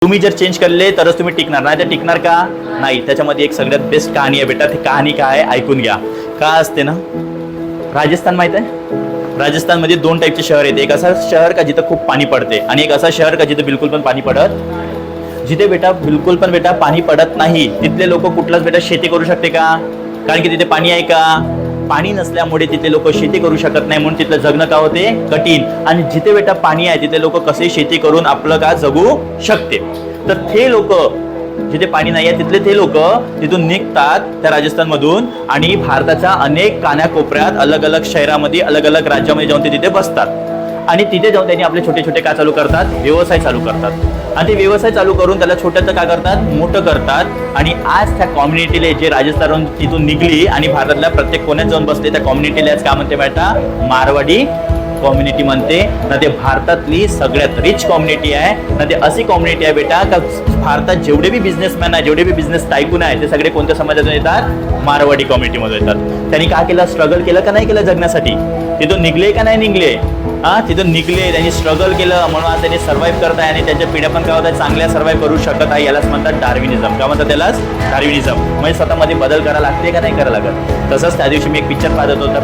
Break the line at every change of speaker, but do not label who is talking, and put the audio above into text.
तुम्ही जर चेंज केले तरच तुम्ही टिकणार, नाही तर टिकणार का नाही. त्याच्यामध्ये एक सगळ्यात बेस्ट कहाणी आहे बेटा. ती कहाणी काय आहे ऐकून घ्या. का असते ना, राजस्थान माहित आहे, राजस्थानमध्ये दोन टाईपचे शहर आहेत. एक असं शहर का जिथं खूप पाणी पडते आणि एक असं शहर का जिथं बिलकुल पण पाणी पडत. जिथे बेटा बिलकुल पण बेटा पाणी पडत नाही तिथले लोक कुठलाच बेटा शेती करू शकते का? कारण की तिथे पाणी आहे का? पाणी नसल्यामुळे तिथे लोक शेती करू शकत नाही, म्हणून तिथलं जगणं का होते कठीण. आणि जिथे बेटा पाणी आहे तिथे लोक कसे शेती करून आपलं का जगू शकते. तर ते लोक जिथे पाणी नाही आहे तिथले ते लोक तिथून निघतात त्या राजस्थानमधून आणि भारताच्या अनेक कानाकोपऱ्यात अलग अलग शहरामध्ये अलग अलग राज्यामध्ये जाऊन ते तिथे बसतात आणि तिथे जाऊन त्यांनी आपले छोटे छोटे काय चालू करतात, व्यवसाय चालू करतात. आणि ते व्यवसाय चालू करून त्याला छोट्याचं काय करतात, मोठं करतात. आणि आज त्या कम्युनिटीला जे राजस्थान तिथून निघली आणि भारतातल्या प्रत्येक कोण्यात जाऊन बसले त्या कम्युनिटीला आज काय म्हणते बेटा, मारवाडी कम्युनिटी म्हणते. ना ते भारतातली सगळ्यात रिच कम्युनिटी आहे, ना ते अशी कम्युनिटी आहे बेटा का भारतात जेवढे बी बिझनेसमॅन आहे, जेवढे बी बिझनेस टायकून आहे ते सगळे कोणत्या समाजातून येतात, मारवाडी कम्युनिटीमध्ये येतात. त्यांनी काय केलं, स्ट्रगल केलं का नाही केलं जगण्यासाठी, तिथून निघले का नाही निघले, तिथून निघले, त्यांनी स्ट्रगल केलं म्हणून आज त्यांनी सर्व्हाइव्ह करत आहे आणि त्यांच्या पिढ्या पण काय होत आहे, चांगल्या सर्व्हाइव्ह करू शकत आहे. यालाच म्हणतात डार्विनिझम. काय म्हणतात त्यालाच, डार्विनिझम. म्हणजे स्वतःमध्ये बदल करायला लागते का नाही करायला लागत. तसंच त्या दिवशी मी एक पिक्चर पाहत होता.